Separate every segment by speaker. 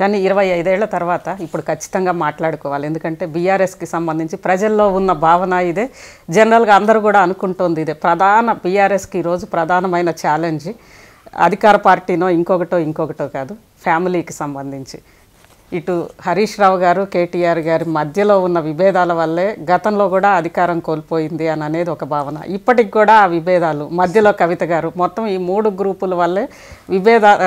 Speaker 1: కానీ 25 ఏళ్ల తర్వాత ఇప్పుడు ఖచ్చితంగా మాట్లాడుకోవాలి. ఎందుకంటే బీఆర్ఎస్కి సంబంధించి ప్రజల్లో ఉన్న భావన ఇదే. జనరల్గా అందరూ కూడా అనుకుంటోంది ఇదే. బీఆర్ఎస్కి ఈరోజు ప్రధానమైన ఛాలెంజ్ అధికార పార్టీనో ఇంకొకటో కాదు, ఫ్యామిలీకి సంబంధించి. ఇటు హరీష్ రావు గారు, కేటీఆర్ గారి మధ్యలో ఉన్న విభేదాల వల్లే గతంలో కూడా అధికారం కోల్పోయింది అని అనేది ఒక భావన. ఇప్పటికి కూడా ఆ విభేదాలు, మధ్యలో కవిత గారు, మొత్తం ఈ 3 గ్రూపుల వల్లే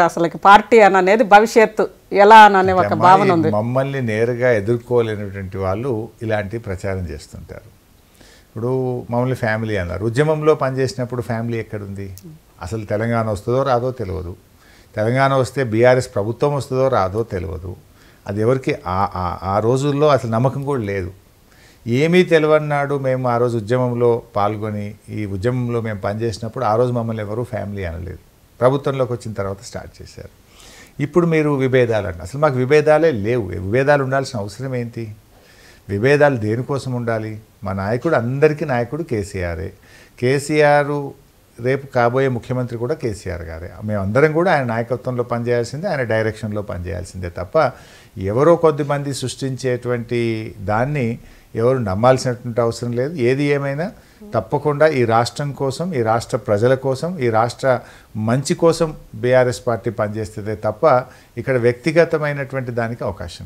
Speaker 1: అసలు పార్టీ అనేది భవిష్యత్తు ఎలా అనే ఒక భావన ఉంది.
Speaker 2: మమ్మల్ని నేరుగా ఎదుర్కోలేనటువంటి వాళ్ళు ఇలాంటి ప్రచారం చేస్తుంటారు. ఇప్పుడు మమ్మల్ని ఫ్యామిలీ అన్నారు. ఉద్యమంలో పనిచేసినప్పుడు ఫ్యామిలీ ఎక్కడుంది? అసలు తెలంగాణ వస్తుందో రాదో తెలియదు. తెలంగాణ వస్తే బీఆర్ఎస్ ప్రభుత్వం వస్తుందో రాదో తెలియదు. అది ఎవరికి ఆ రోజుల్లో అసలు నమ్మకం కూడా లేదు. ఏమీ తెలియన్నాడు మేము ఆ రోజు ఉద్యమంలో పాల్గొని ఈ ఉద్యమంలో మేము పనిచేసినప్పుడు ఆ రోజు మమ్మల్ని ఎవరూ ఫ్యామిలీ అనలేదు. ప్రభుత్వంలోకి వచ్చిన తర్వాత స్టార్ట్ చేశారు. ఇప్పుడు మీరు విభేదాలు అంటే అసలు మాకు విభేదాలే లేవు. విభేదాలు ఉండాల్సిన అవసరం ఏంటి? విభేదాలు దేనికోసం ఉండాలి? మా నాయకుడు, అందరికీ నాయకుడు కేసీఆరే. కేసీఆర్ రేపు కాబోయే ముఖ్యమంత్రి కూడా కేసీఆర్ గారే. మేమందరం కూడా ఆయన నాయకత్వంలో పనిచేయాల్సిందే, ఆయన డైరెక్షన్లో పనిచేయాల్సిందే తప్ప ఎవరో కొద్దిమంది సృష్టించేటువంటి దాన్ని ఎవరు నమ్మాల్సినటువంటి అవసరం లేదు. ఏది ఏమైనా తప్పకుండా ఈ రాష్ట్రం కోసం, ఈ రాష్ట్ర ప్రజల కోసం, ఈ రాష్ట్ర మంచి కోసం బీఆర్ఎస్ పార్టీ పనిచేస్తే తప్ప ఇక్కడ వ్యక్తిగతమైనటువంటి దానికి అవకాశం లేదు.